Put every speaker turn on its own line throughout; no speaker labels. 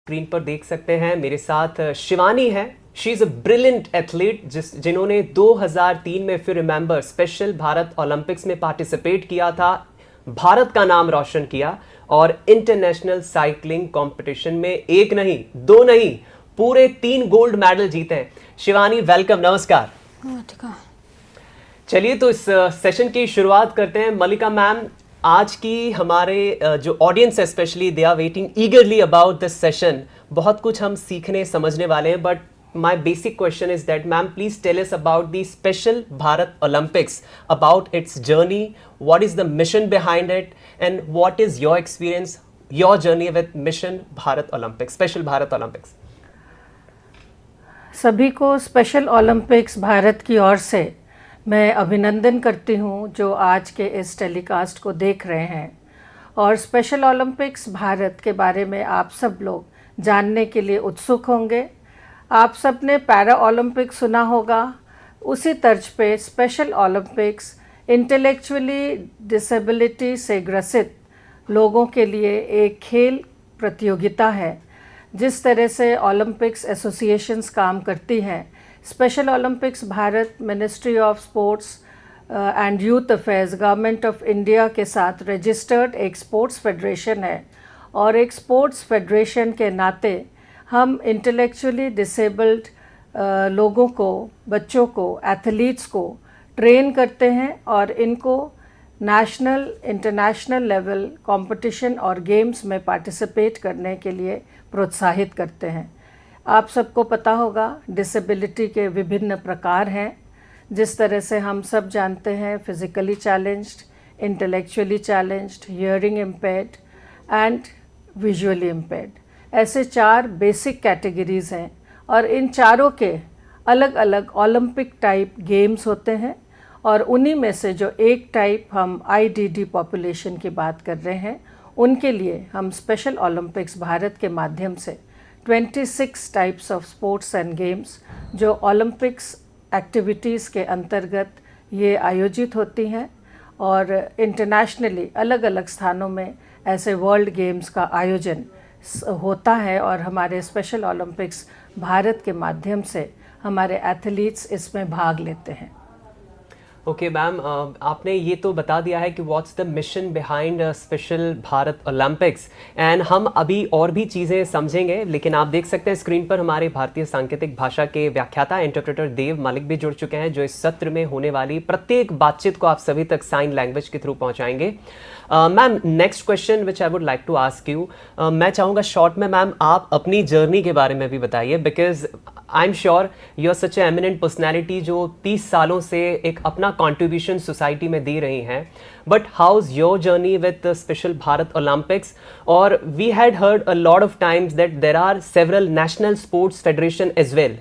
Screen पर देख सकते हैं मेरे साथ शिवानी है। She is a brilliant athlete जिन्होंने 2003 में, फिर रिमेंबर, स्पेशल भारत ओलंपिक्स में पार्टिसिपेट किया था, भारत का नाम रोशन किया और इंटरनेशनल साइकिलिंग कंपटीशन में एक नहीं, दो नहीं, पूरे 3 गोल्ड मेडल जीते हैं। शिवानी, वेलकम, नमस्कार। चलिए तो इस सेशन की शुरुआत करते हैं। मल्लिका मैम, आज की हमारे जो ऑडियंस है specially, they are waiting eagerly about this session. बहुत कुछ हम सीखने समझने वाले हैं, but my basic question is that ma'am please tell us about the special Bharat Olympics, about its journey, what is the mission behind it and what is your experience, your journey with mission Bharat Olympics, special Bharat Olympics.
सभी को special Olympics Bharat की ओर से मैं अभिनंदन करती हूँ जो आज के इस टेलीकास्ट को देख रहे हैं। और स्पेशल ओलंपिक्स भारत के बारे में आप सब लोग जानने के लिए उत्सुक होंगे। आप सब ने पैरा ओलंपिक्स सुना होगा, उसी तर्ज पे स्पेशल ओलंपिक्स इंटेलेक्चुअली डिसेबिलिटी से ग्रसित लोगों के लिए एक खेल प्रतियोगिता है। जिस तरह से ओलंपिक्स एसोसिएशंस काम करती हैं, special Olympics Bharat ministry of sports and youth affairs, government of India के साथ रजिस्टर्ड एक स्पोर्ट्स फेडरेशन है। और एक स्पोर्ट्स फेडरेशन के नाते हम इंटेलेक्चुअली डिसेबल्ड लोगों को, बच्चों को, एथलीट्स को ट्रेन करते हैं और इनको नेशनल इंटरनेशनल लेवल कंपटीशन और गेम्स में पार्टिसिपेट करने के लिए प्रोत्साहित करते हैं। आप सबको पता होगा डिसेबिलिटी के विभिन्न प्रकार हैं। जिस तरह से हम सब जानते हैं, physically challenged, intellectually challenged, hearing impaired and visually impaired, ऐसे 4 बेसिक कैटेगरीज़ हैं। और इन चारों के अलग अलग ओलंपिक टाइप गेम्स होते हैं और उन्हीं में से जो एक टाइप हम आईडीडी पॉपुलेशन की बात कर रहे हैं, उनके लिए हम स्पेशल ओलंपिक्स भारत के माध्यम से 26 types of sports and games जो ओलंपिक्स एक्टिविटीज़ के अंतर्गत ये आयोजित होती हैं और इंटरनेशनली अलग अलग स्थानों में ऐसे वर्ल्ड गेम्स का आयोजन होता है। और हमारे स्पेशल ओलंपिक्स भारत के माध्यम से हमारे एथलीट्स इसमें भाग लेते हैं।
ओके मैम, आपने ये तो बता दिया है कि what's the mission behind special Bharat Olympics, and हम अभी और भी चीज़ें समझेंगे, लेकिन आप देख सकते हैं स्क्रीन पर हमारे भारतीय सांकेतिक भाषा के व्याख्याता इंटरप्रेटर देव मलिक भी जुड़ चुके हैं, जो इस सत्र में होने वाली प्रत्येक बातचीत को आप सभी तक साइन लैंग्वेज के थ्रू पहुंचाएंगे। Ma'am, next question which I would like to ask you, मैं चाहूँगा शॉर्ट में मैम आप अपनी जर्नी के बारे में भी बताइए, because I am sure you are such a eminent personality जो 30 सालों से एक अपना कॉन्ट्रीब्यूशन सोसाइटी में दे रही हैं। But how is your journey with special Bharat Olympics? और we had heard a lot of times that there are several national sports federation as well.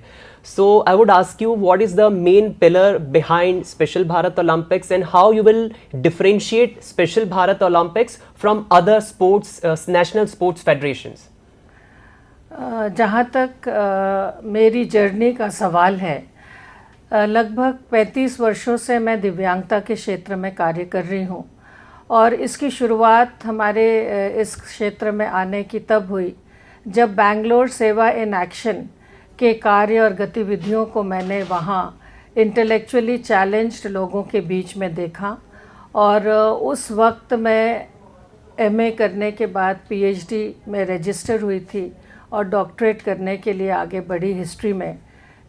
So I would ask you, what is the main pillar behind Special Bharat Olympics and how you will differentiate Special Bharat Olympics from other sports, national sports federations?
जहाँ तक मेरी journey का सवाल है, लगभग 35 वर्षों से मैं दिव्यांगता के क्षेत्र में कार्य कर रही हूँ और इसकी शुरुआत हमारे इस क्षेत्र में आने की तब हुई जब बैंगलोर सेवा इन एक्शन के कार्य और गतिविधियों को मैंने वहाँ इंटेलेक्चुअली चैलेंज्ड लोगों के बीच में देखा। और उस वक्त मैं एमए करने के बाद पीएचडी में रजिस्टर हुई थी और डॉक्टरेट करने के लिए आगे बढ़ी हिस्ट्री में।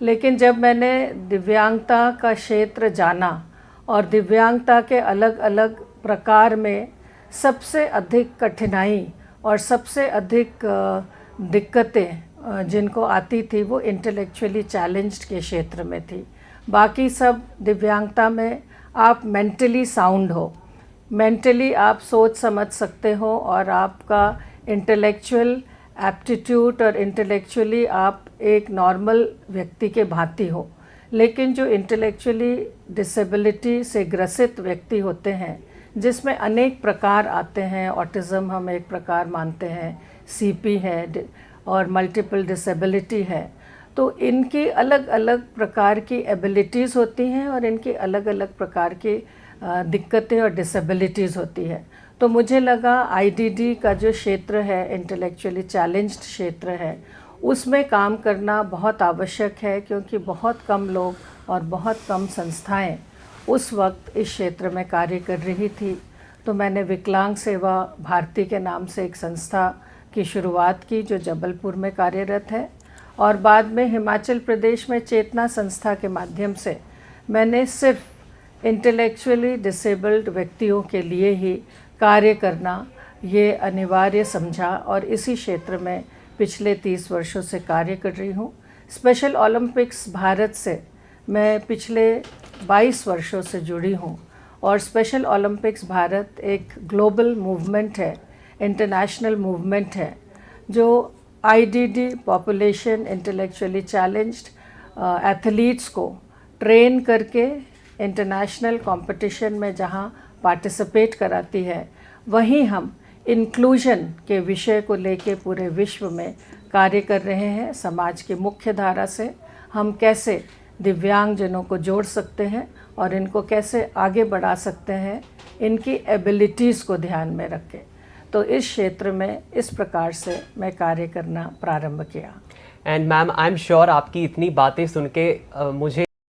लेकिन जब मैंने दिव्यांगता का क्षेत्र जाना और दिव्यांगता के अलग अलग प्रकार में सबसे अधिक कठिनाई और सबसे अधिक दिक्कतें जिनको आती थी वो इंटेलेक्चुअली चैलेंज्ड के क्षेत्र में थी। बाकी सब दिव्यांगता में आप मेंटली साउंड हो, मेंटली आप सोच समझ सकते हो और आपका इंटेलेक्चुअल एप्टीट्यूड और इंटेलेक्चुअली आप एक नॉर्मल व्यक्ति के भांति हो। लेकिन जो इंटेलेक्चुअली डिसेबिलिटी से ग्रसित व्यक्ति होते हैं, जिसमें अनेक प्रकार आते हैं, ऑटिज़म हम एक प्रकार मानते हैं, सीपी है और मल्टीपल डिसेबिलिटी है, तो इनकी अलग अलग प्रकार की एबिलिटीज़ होती हैं और इनकी अलग अलग प्रकार की दिक्कतें और डिसेबिलिटीज़ होती है। तो मुझे लगा आईडीडी का जो क्षेत्र है, इंटेलेक्चुअली चैलेंज्ड क्षेत्र है, उसमें काम करना बहुत आवश्यक है, क्योंकि बहुत कम लोग और बहुत कम संस्थाएं उस वक्त इस क्षेत्र में कार्य कर रही थी। तो मैंने विकलांग सेवा भारती के नाम से एक संस्था की शुरुआत की जो जबलपुर में कार्यरत है, और बाद में हिमाचल प्रदेश में चेतना संस्था के माध्यम से मैंने सिर्फ इंटेलेक्चुअली डिसेबल्ड व्यक्तियों के लिए ही कार्य करना ये अनिवार्य समझा, और इसी क्षेत्र में पिछले 30 वर्षों से कार्य कर रही हूँ। स्पेशल ओलंपिक्स भारत से मैं पिछले 22 वर्षों से जुड़ी हूँ, और स्पेशल ओलंपिक्स भारत एक ग्लोबल मूवमेंट है, इंटरनेशनल मूवमेंट है, जो IDD population intellectually challenged athletes को ट्रेन करके इंटरनेशनल कंपटीशन में जहाँ पार्टिसिपेट कराती है, वहीं हम इंक्लूजन के विषय को लेके पूरे विश्व में कार्य कर रहे हैं। समाज की मुख्य धारा से हम कैसे दिव्यांगजनों को जोड़ सकते हैं और इनको कैसे आगे बढ़ा सकते हैं, इनकी एबिलिटीज़ को ध्यान में रख के। तो इस क्षेत्र में इस प्रकार से मैं कार्य करना प्रारंभ किया।
And ma'am, I am sure आपकी इतनी बातें सुन के मुझे